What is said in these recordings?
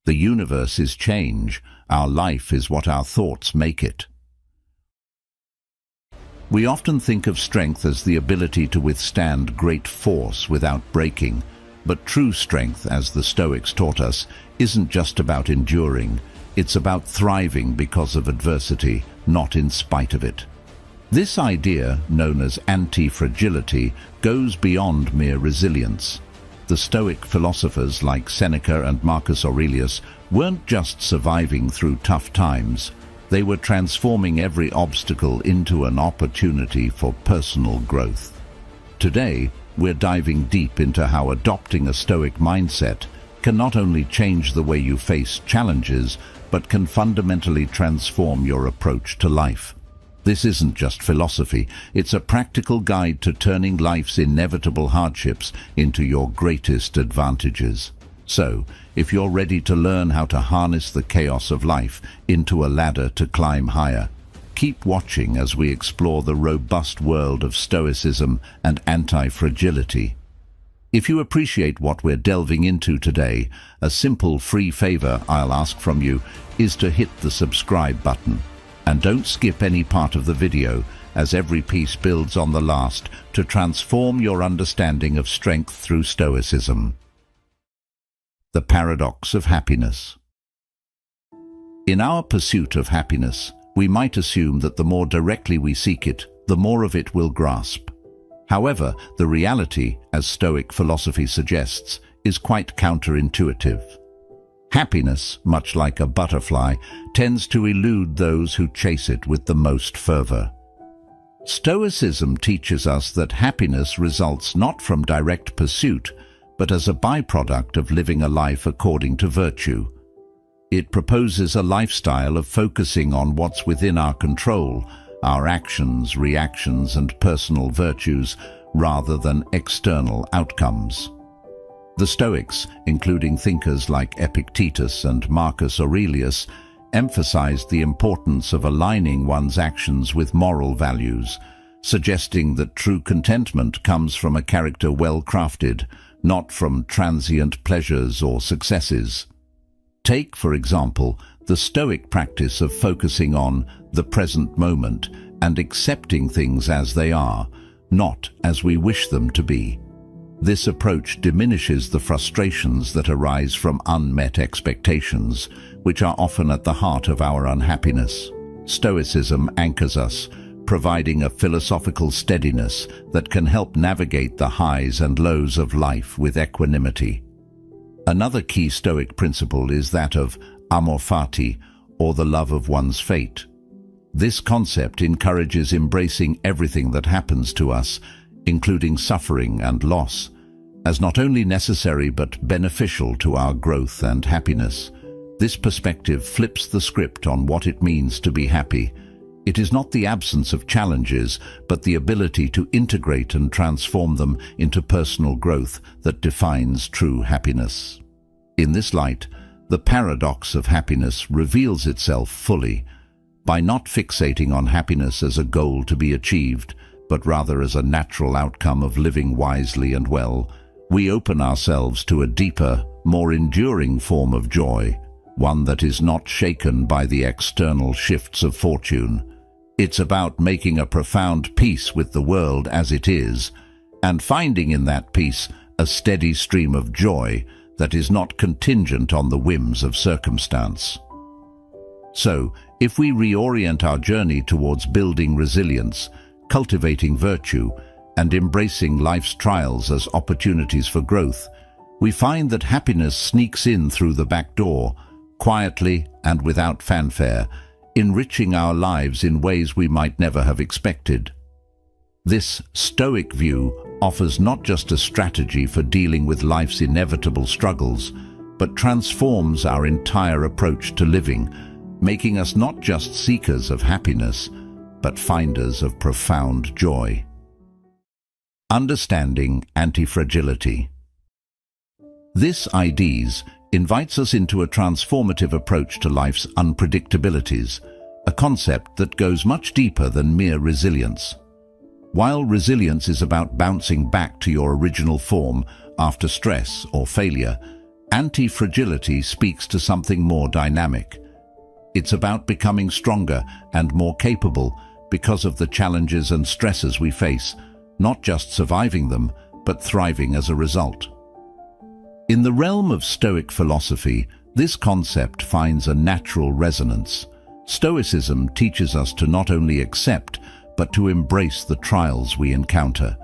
The universe is change. Our life is what our thoughts make it. We often think of strength as the ability to withstand great force without breaking, but true strength, as the Stoics taught us, isn't just about enduring. It's about thriving because of adversity, not in spite of it. This idea, known as antifragility, goes beyond mere resilience. The Stoic philosophers like Seneca and Marcus Aurelius weren't just surviving through tough times. They were transforming every obstacle into an opportunity for personal growth. Today, we're diving deep into how adopting a Stoic mindset can not only change the way you face challenges, but can fundamentally transform your approach to life. This isn't just philosophy, it's a practical guide to turning life's inevitable hardships into your greatest advantages. So, if you're ready to learn how to harness the chaos of life into a ladder to climb higher, keep watching as we explore the robust world of Stoicism and anti-fragility. If you appreciate what we're delving into today, a simple free favor I'll ask from you is to hit the subscribe button. And don't skip any part of the video, as every piece builds on the last to transform your understanding of strength through Stoicism. The paradox of happiness. In our pursuit of happiness, we might assume that the more directly we seek it, the more of it we'll grasp. However, the reality, as Stoic philosophy suggests, is quite counterintuitive. Happiness, much like a butterfly, tends to elude those who chase it with the most fervor. Stoicism teaches us that happiness results not from direct pursuit, but as a byproduct of living a life according to virtue. It proposes a lifestyle of focusing on what's within our control, our actions, reactions, and personal virtues, rather than external outcomes. The Stoics, including thinkers like Epictetus and Marcus Aurelius, emphasized the importance of aligning one's actions with moral values, suggesting that true contentment comes from a character well crafted, not from transient pleasures or successes. Take, for example, the Stoic practice of focusing on the present moment and accepting things as they are, not as we wish them to be. This approach diminishes the frustrations that arise from unmet expectations, which are often at the heart of our unhappiness. Stoicism anchors us, providing a philosophical steadiness that can help navigate the highs and lows of life with equanimity. Another key Stoic principle is that of amor fati, or the love of one's fate. This concept encourages embracing everything that happens to us, including suffering and loss, as not only necessary but beneficial to our growth and happiness. This perspective flips the script on what it means to be happy. It is not the absence of challenges, but the ability to integrate and transform them into personal growth that defines true happiness. In this light, the paradox of happiness reveals itself fully. By not fixating on happiness as a goal to be achieved, but rather as a natural outcome of living wisely and well, we open ourselves to a deeper, more enduring form of joy, one that is not shaken by the external shifts of fortune. It's about making a profound peace with the world as it is, and finding in that peace a steady stream of joy that is not contingent on the whims of circumstance. So, if we reorient our journey towards building resilience, cultivating virtue, and embracing life's trials as opportunities for growth, we find that happiness sneaks in through the back door, quietly and without fanfare, enriching our lives in ways we might never have expected. This Stoic view offers not just a strategy for dealing with life's inevitable struggles, but transforms our entire approach to living, making us not just seekers of happiness, but finders of profound joy. Understanding antifragility. This ideas invites us into a transformative approach to life's unpredictabilities, a concept that goes much deeper than mere resilience. While resilience is about bouncing back to your original form after stress or failure, Antifragility speaks to something more dynamic. It's about becoming stronger and more capable because of the challenges and stresses we face, not just surviving them, but thriving as a result. In the realm of Stoic philosophy, this concept finds a natural resonance. Stoicism teaches us to not only accept, but to embrace the trials we encounter.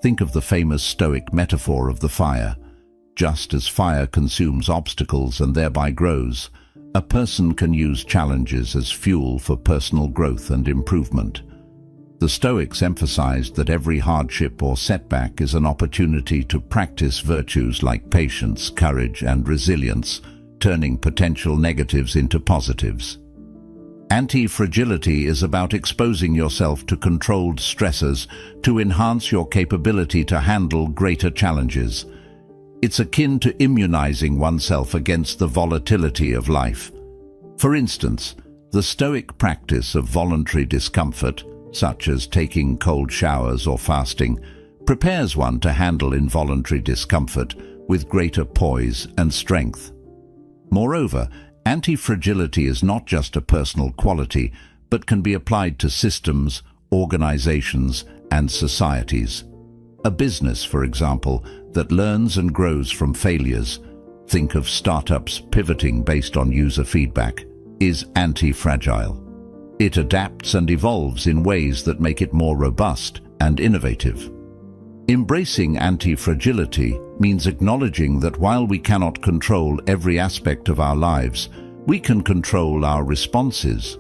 Think of the famous Stoic metaphor of the fire. Just as fire consumes obstacles and thereby grows, a person can use challenges as fuel for personal growth and improvement. The Stoics emphasized that every hardship or setback is an opportunity to practice virtues like patience, courage, and resilience, turning potential negatives into positives. Antifragility is about exposing yourself to controlled stressors to enhance your capability to handle greater challenges. It's akin to immunizing oneself against the volatility of life. For instance, the Stoic practice of voluntary discomfort, such as taking cold showers or fasting, prepares one to handle involuntary discomfort with greater poise and strength. Moreover, antifragility is not just a personal quality, but can be applied to systems, organizations, and societies. A business, for example, that learns and grows from failures, think of startups pivoting based on user feedback, is anti-fragile. It adapts and evolves in ways that make it more robust and innovative. Embracing anti-fragility means acknowledging that while we cannot control every aspect of our lives, we can control our responses.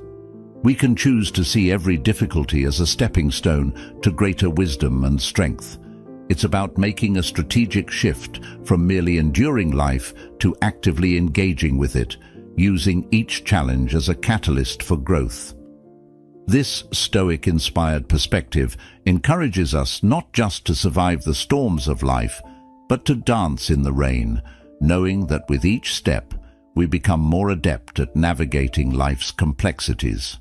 We can choose to see every difficulty as a stepping stone to greater wisdom and strength. It's about making a strategic shift from merely enduring life to actively engaging with it, using each challenge as a catalyst for growth. This Stoic-inspired perspective encourages us not just to survive the storms of life, but to dance in the rain, knowing that with each step, we become more adept at navigating life's complexities.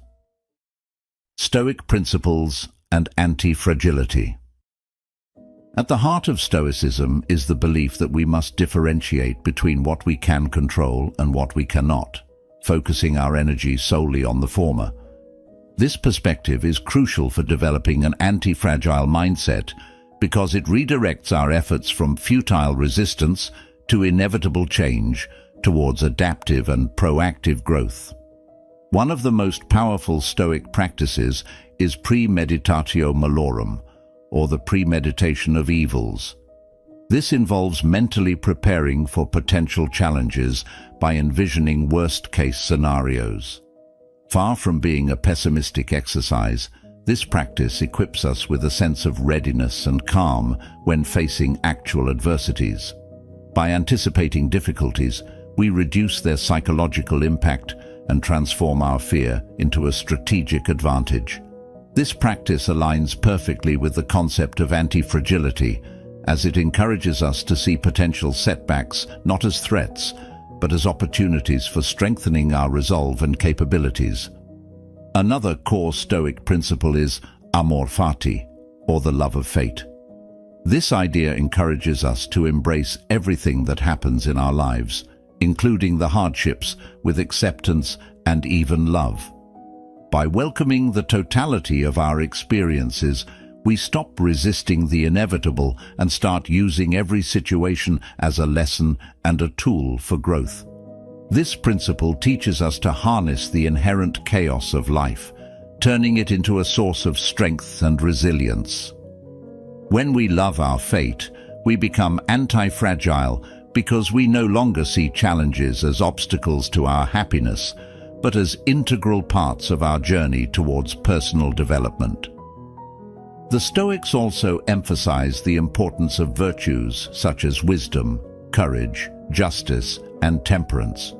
Stoic principles and anti-fragility. At the heart of Stoicism is the belief that we must differentiate between what we can control and what we cannot, focusing our energy solely on the former. This perspective is crucial for developing an anti-fragile mindset because it redirects our efforts from futile resistance to inevitable change towards adaptive and proactive growth. One of the most powerful Stoic practices is premeditatio malorum, or the premeditation of evils. This involves mentally preparing for potential challenges by envisioning worst-case scenarios. Far from being a pessimistic exercise, this practice equips us with a sense of readiness and calm when facing actual adversities. By anticipating difficulties, we reduce their psychological impact and transform our fear into a strategic advantage. This practice aligns perfectly with the concept of anti-fragility, as it encourages us to see potential setbacks not as threats, but as opportunities for strengthening our resolve and capabilities. Another core Stoic principle is amor fati, or the love of fate. This idea encourages us to embrace everything that happens in our lives, including the hardships, with acceptance and even love. By welcoming the totality of our experiences, we stop resisting the inevitable and start using every situation as a lesson and a tool for growth. This principle teaches us to harness the inherent chaos of life, turning it into a source of strength and resilience. When we love our fate, we become anti-fragile because we no longer see challenges as obstacles to our happiness, but as integral parts of our journey towards personal development. The Stoics also emphasize the importance of virtues such as wisdom, courage, justice, and temperance.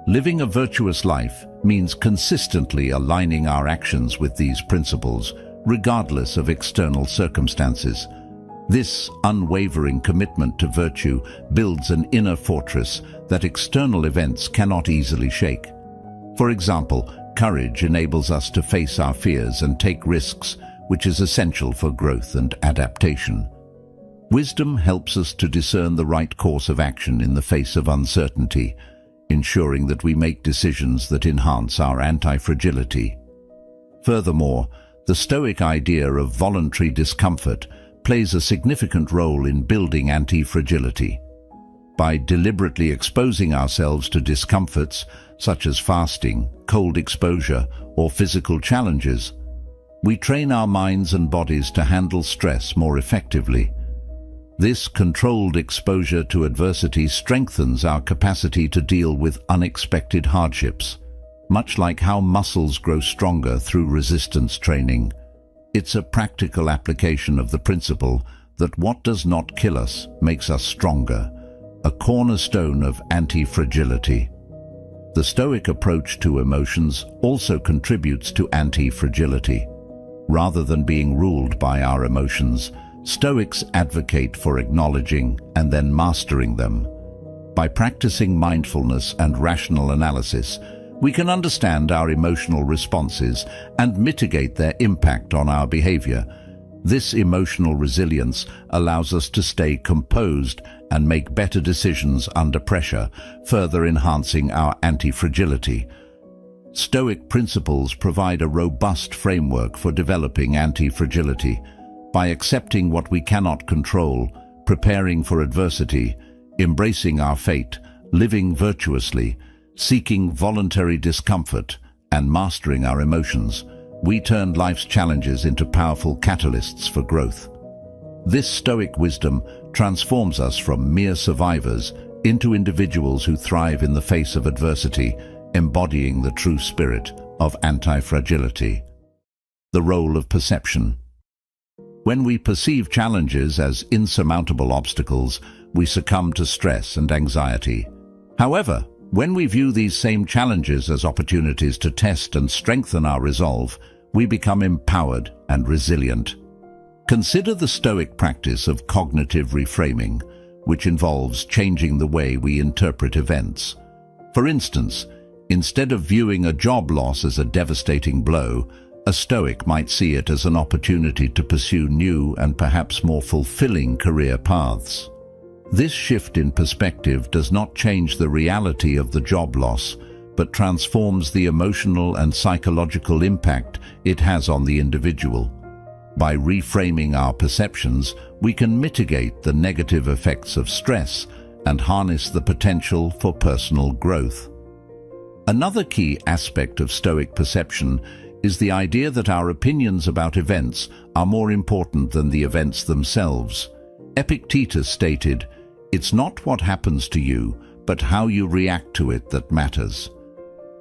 Living a virtuous life means consistently aligning our actions with these principles, regardless of external circumstances. This unwavering commitment to virtue builds an inner fortress that external events cannot easily shake. For example, courage enables us to face our fears and take risks, which is essential for growth and adaptation. Wisdom helps us to discern the right course of action in the face of uncertainty, ensuring that we make decisions that enhance our anti-fragility. Furthermore, the Stoic idea of voluntary discomfort plays a significant role in building anti-fragility. By deliberately exposing ourselves to discomforts such as fasting, cold exposure, or physical challenges, we train our minds and bodies to handle stress more effectively. This controlled exposure to adversity strengthens our capacity to deal with unexpected hardships, much like how muscles grow stronger through resistance training. It's a practical application of the principle that what does not kill us makes us stronger, a cornerstone of anti-fragility. The Stoic approach to emotions also contributes to anti-fragility. Rather than being ruled by our emotions, Stoics advocate for acknowledging and then mastering them. By practicing mindfulness and rational analysis, we can understand our emotional responses and mitigate their impact on our behavior. This emotional resilience allows us to stay composed and make better decisions under pressure, further enhancing our anti-fragility. Stoic principles provide a robust framework for developing anti-fragility. By accepting what we cannot control, preparing for adversity, embracing our fate, living virtuously, seeking voluntary discomfort, and mastering our emotions, we turn life's challenges into powerful catalysts for growth. This Stoic wisdom transforms us from mere survivors into individuals who thrive in the face of adversity, embodying the true spirit of anti-fragility. The role of perception. When we perceive challenges as insurmountable obstacles, we succumb to stress and anxiety. However, when we view these same challenges as opportunities to test and strengthen our resolve, we become empowered and resilient. Consider the Stoic practice of cognitive reframing, which involves changing the way we interpret events. For instance, instead of viewing a job loss as a devastating blow, a Stoic might see it as an opportunity to pursue new and perhaps more fulfilling career paths. This shift in perspective does not change the reality of the job loss, but transforms the emotional and psychological impact it has on the individual. By reframing our perceptions, we can mitigate the negative effects of stress and harness the potential for personal growth. Another key aspect of Stoic perception is the idea that our opinions about events are more important than the events themselves. Epictetus stated, "It's not what happens to you, but how you react to it that matters."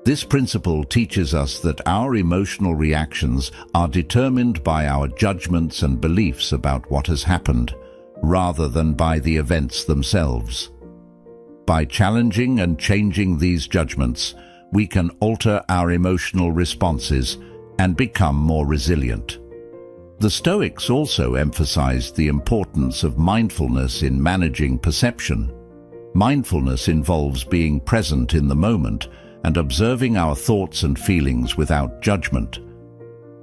This principle teaches us that our emotional reactions are determined by our judgments and beliefs about what has happened, rather than by the events themselves. By challenging and changing these judgments, we can alter our emotional responses and become more resilient. The Stoics also emphasized the importance of mindfulness in managing perception. Mindfulness involves being present in the moment and observing our thoughts and feelings without judgment.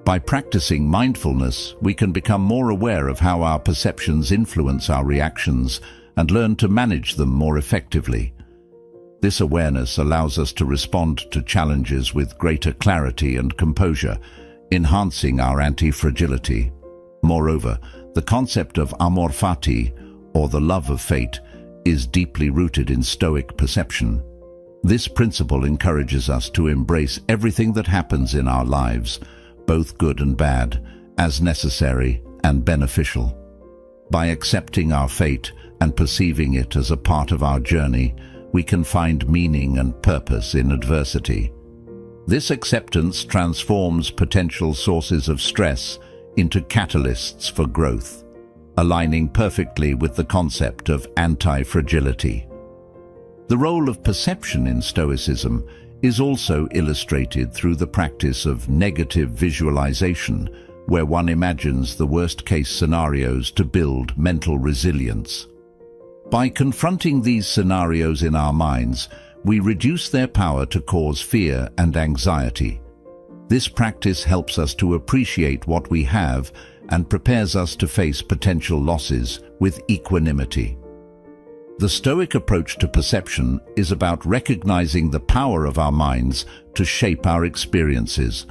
By practicing mindfulness, we can become more aware of how our perceptions influence our reactions and learn to manage them more effectively. This awareness allows us to respond to challenges with greater clarity and composure, enhancing our anti-fragility. Moreover, the concept of amor fati, or the love of fate, is deeply rooted in Stoic perception. This principle encourages us to embrace everything that happens in our lives, both good and bad, as necessary and beneficial. By accepting our fate and perceiving it as a part of our journey, we can find meaning and purpose in adversity. This acceptance transforms potential sources of stress into catalysts for growth, aligning perfectly with the concept of anti-fragility. The role of perception in Stoicism is also illustrated through the practice of negative visualization, where one imagines the worst-case scenarios to build mental resilience. By confronting these scenarios in our minds, we reduce their power to cause fear and anxiety. This practice helps us to appreciate what we have and prepares us to face potential losses with equanimity. The Stoic approach to perception is about recognizing the power of our minds to shape our experiences.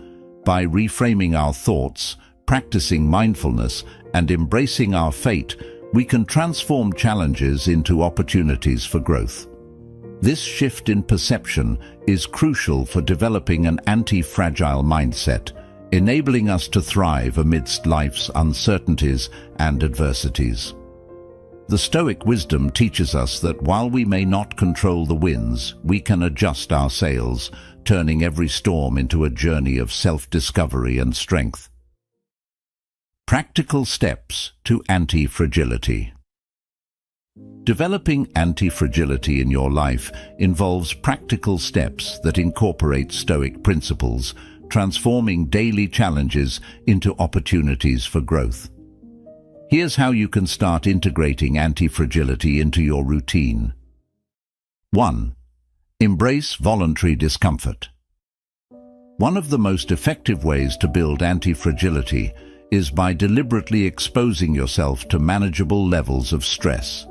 By reframing our thoughts, practicing mindfulness, and embracing our fate, we can transform challenges into opportunities for growth. This shift in perception is crucial for developing an anti-fragile mindset, enabling us to thrive amidst life's uncertainties and adversities. The Stoic wisdom teaches us that while we may not control the winds, we can adjust our sails, turning every storm into a journey of self-discovery and strength. Practical steps to anti-fragility. Developing anti-fragility in your life involves practical steps that incorporate Stoic principles, transforming daily challenges into opportunities for growth. Here's how you can start integrating anti-fragility into your routine. 1. Embrace voluntary discomfort. One of the most effective ways to build anti-fragility is by deliberately exposing yourself to manageable levels of stress.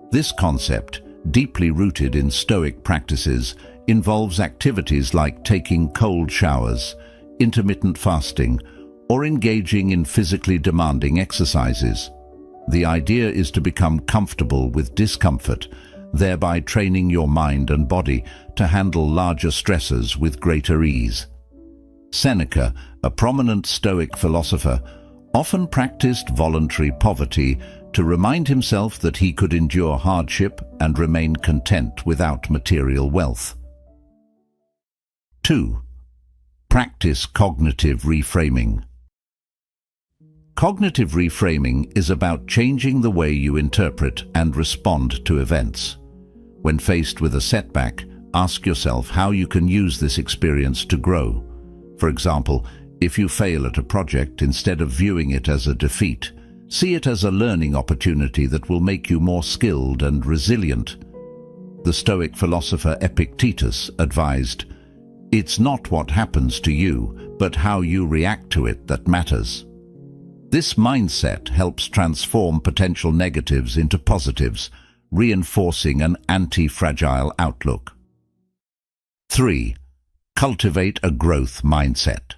This concept, deeply rooted in Stoic practices, involves activities like taking cold showers, intermittent fasting, or engaging in physically demanding exercises. The idea is to become comfortable with discomfort, thereby training your mind and body to handle larger stresses with greater ease. Seneca, a prominent Stoic philosopher, often practiced voluntary poverty to remind himself that he could endure hardship and remain content without material wealth. 2. Practice cognitive reframing. Cognitive reframing is about changing the way you interpret and respond to events. When faced with a setback, ask yourself how you can use this experience to grow. For example, if you fail at a project, instead of viewing it as a defeat, see it as a learning opportunity that will make you more skilled and resilient. The Stoic philosopher Epictetus advised, "It's not what happens to you, but how you react to it that matters." This mindset helps transform potential negatives into positives, reinforcing an anti-fragile outlook. 3. Cultivate a growth mindset.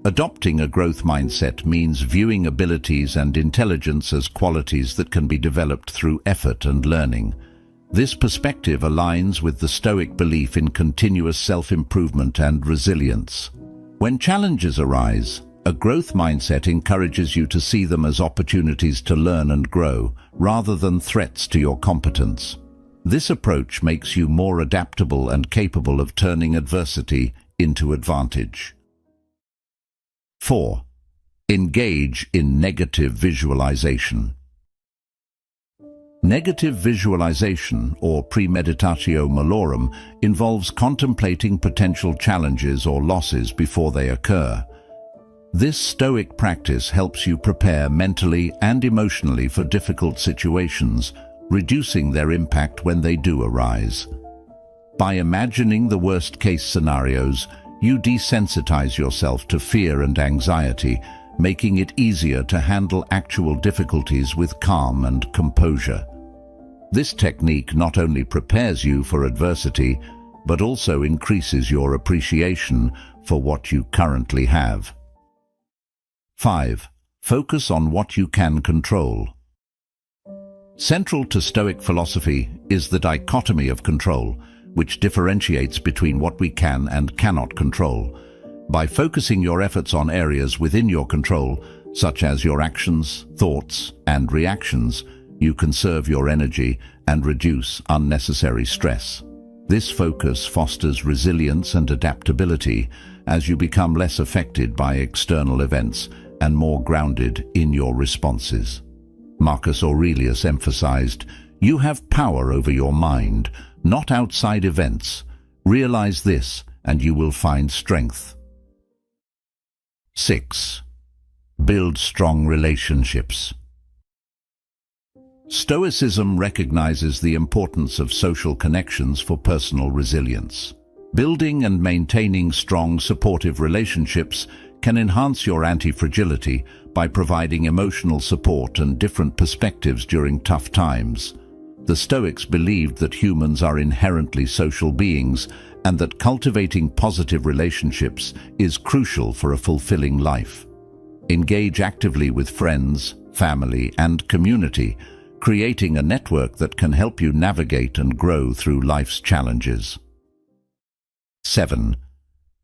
Adopting a growth mindset means viewing abilities and intelligence as qualities that can be developed through effort and learning. This perspective aligns with the Stoic belief in continuous self-improvement and resilience. When challenges arise, a growth mindset encourages you to see them as opportunities to learn and grow, rather than threats to your competence. This approach makes you more adaptable and capable of turning adversity into advantage. 4. Engage in negative visualization. Negative visualization, or premeditatio malorum, involves contemplating potential challenges or losses before they occur. This Stoic practice helps you prepare mentally and emotionally for difficult situations, reducing their impact when they do arise. By imagining the worst-case scenarios, you desensitize yourself to fear and anxiety, making it easier to handle actual difficulties with calm and composure. This technique not only prepares you for adversity, but also increases your appreciation for what you currently have. 5. Focus on what you can control. Central to Stoic philosophy is the dichotomy of control, which differentiates between what we can and cannot control. By focusing your efforts on areas within your control, such as your actions, thoughts, and reactions, you conserve your energy and reduce unnecessary stress. This focus fosters resilience and adaptability as you become less affected by external events and more grounded in your responses. Marcus Aurelius emphasized, "You have power over your mind, not outside events. Realize this, and you will find strength." 6. Build strong relationships. Stoicism recognizes the importance of social connections for personal resilience. Building and maintaining strong, supportive relationships can enhance your antifragility by providing emotional support and different perspectives during tough times. The Stoics believed that humans are inherently social beings and that cultivating positive relationships is crucial for a fulfilling life. Engage actively with friends, family, and community, creating a network that can help you navigate and grow through life's challenges. 7.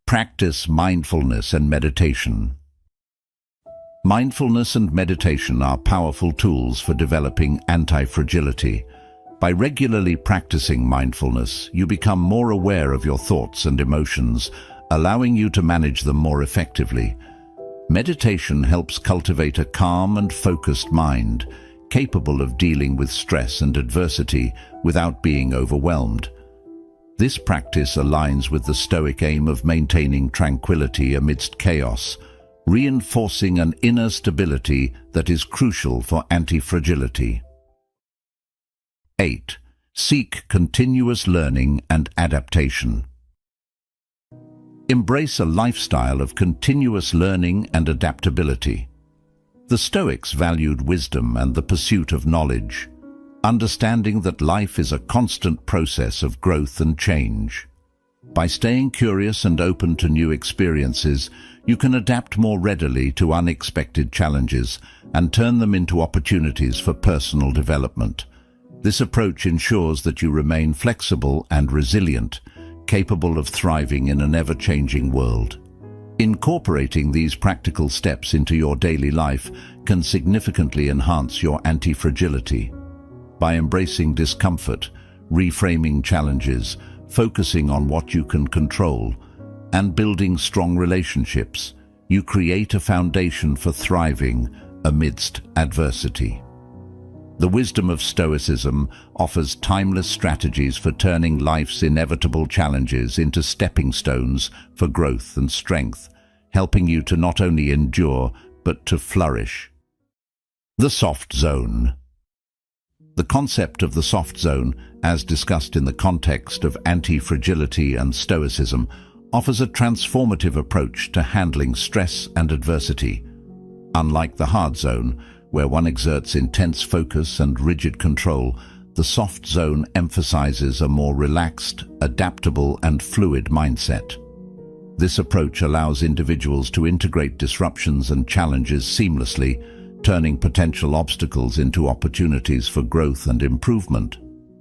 Practice mindfulness and meditation. Mindfulness and meditation are powerful tools for developing anti-fragility. By regularly practicing mindfulness, you become more aware of your thoughts and emotions, allowing you to manage them more effectively. Meditation helps cultivate a calm and focused mind, capable of dealing with stress and adversity without being overwhelmed. This practice aligns with the Stoic aim of maintaining tranquility amidst chaos, reinforcing an inner stability that is crucial for anti-fragility. 8. Seek continuous learning and adaptation. Embrace a lifestyle of continuous learning and adaptability. The Stoics valued wisdom and the pursuit of knowledge, understanding that life is a constant process of growth and change. By staying curious and open to new experiences, you can adapt more readily to unexpected challenges and turn them into opportunities for personal development. This approach ensures that you remain flexible and resilient, capable of thriving in an ever-changing world. Incorporating these practical steps into your daily life can significantly enhance your anti-fragility. By embracing discomfort, reframing challenges, focusing on what you can control, and building strong relationships, you create a foundation for thriving amidst adversity. The wisdom of Stoicism offers timeless strategies for turning life's inevitable challenges into stepping stones for growth and strength, helping you to not only endure, but to flourish. The soft zone. The concept of the soft zone, as discussed in the context of anti-fragility and Stoicism, offers a transformative approach to handling stress and adversity. Unlike the hard zone, where one exerts intense focus and rigid control, the soft zone emphasizes a more relaxed, adaptable, and fluid mindset. This approach allows individuals to integrate disruptions and challenges seamlessly, turning potential obstacles into opportunities for growth and improvement.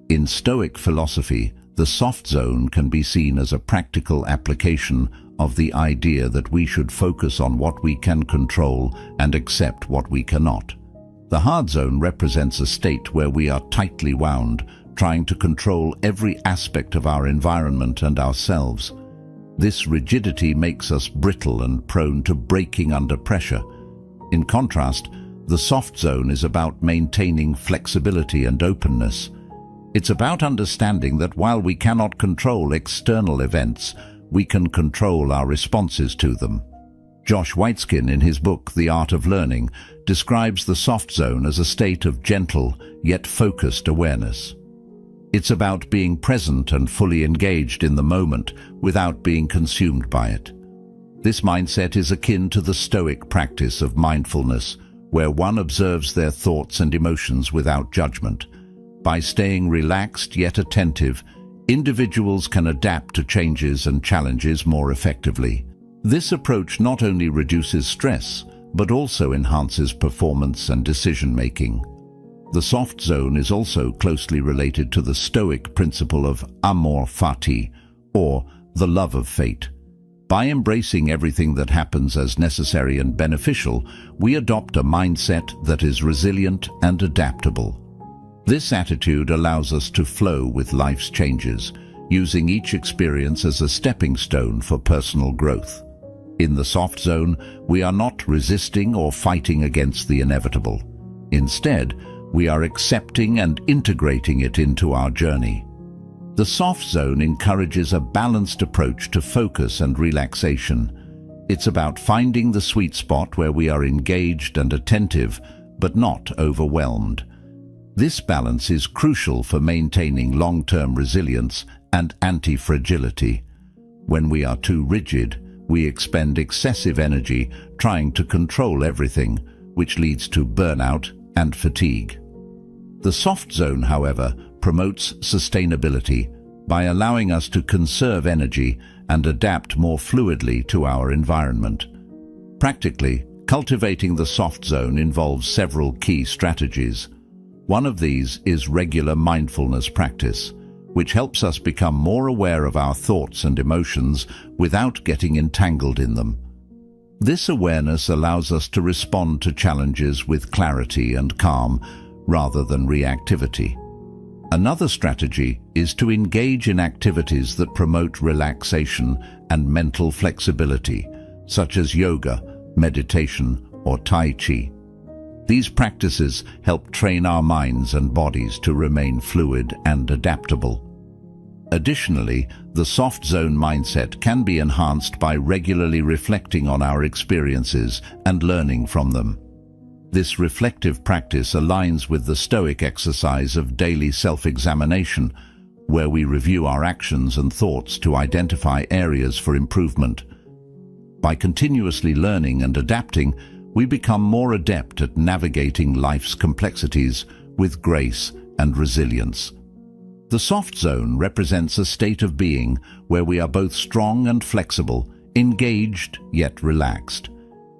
In Stoic philosophy, the soft zone can be seen as a practical application of the idea that we should focus on what we can control and accept what we cannot. The hard zone represents a state where we are tightly wound, trying to control every aspect of our environment and ourselves. This rigidity makes us brittle and prone to breaking under pressure. In contrast, the soft zone is about maintaining flexibility and openness. It's about understanding that while we cannot control external events, we can control our responses to them. Josh Waitzkin, in his book The Art of Learning, describes the soft zone as a state of gentle yet focused awareness. It's about being present and fully engaged in the moment without being consumed by it. This mindset is akin to the Stoic practice of mindfulness, where one observes their thoughts and emotions without judgment. By staying relaxed yet attentive, individuals can adapt to changes and challenges more effectively. This approach not only reduces stress, but also enhances performance and decision-making. The soft zone is also closely related to the Stoic principle of amor fati, or the love of fate. By embracing everything that happens as necessary and beneficial, we adopt a mindset that is resilient and adaptable. This attitude allows us to flow with life's changes, using each experience as a stepping stone for personal growth. In the soft zone, we are not resisting or fighting against the inevitable. Instead, we are accepting and integrating it into our journey. The soft zone encourages a balanced approach to focus and relaxation. It's about finding the sweet spot where we are engaged and attentive, but not overwhelmed. This balance is crucial for maintaining long-term resilience and anti-fragility. When we are too rigid, We expend excessive energy trying to control everything, which leads to burnout and fatigue. The soft zone, however, promotes sustainability by allowing us to conserve energy and adapt more fluidly to our environment. Practically, cultivating the soft zone involves several key strategies. One of these is regular mindfulness practice, which helps us become more aware of our thoughts and emotions without getting entangled in them. This awareness allows us to respond to challenges with clarity and calm, rather than reactivity. Another strategy is to engage in activities that promote relaxation and mental flexibility, such as yoga, meditation, or Tai Chi. These practices help train our minds and bodies to remain fluid and adaptable. Additionally, the soft zone mindset can be enhanced by regularly reflecting on our experiences and learning from them. This reflective practice aligns with the Stoic exercise of daily self-examination, where we review our actions and thoughts to identify areas for improvement. By continuously learning and adapting, we become more adept at navigating life's complexities with grace and resilience. The soft zone represents a state of being where we are both strong and flexible, engaged yet relaxed.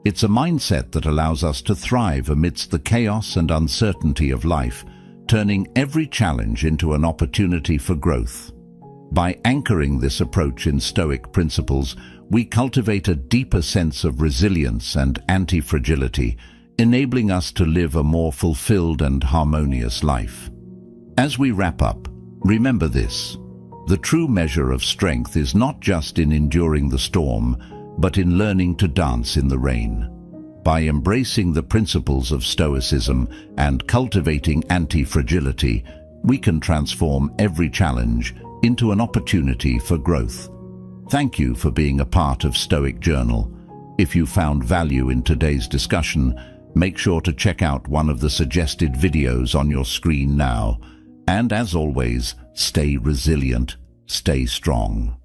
It's a mindset that allows us to thrive amidst the chaos and uncertainty of life, turning every challenge into an opportunity for growth. By anchoring this approach in Stoic principles, we cultivate a deeper sense of resilience and antifragility, enabling us to live a more fulfilled and harmonious life. As we wrap up, remember this: the true measure of strength is not just in enduring the storm, but in learning to dance in the rain. By embracing the principles of Stoicism and cultivating anti-fragility, we can transform every challenge into an opportunity for growth. Thank you for being a part of Stoic Journal. If you found value in today's discussion, make sure to check out one of the suggested videos on your screen now. And as always, stay resilient, stay strong.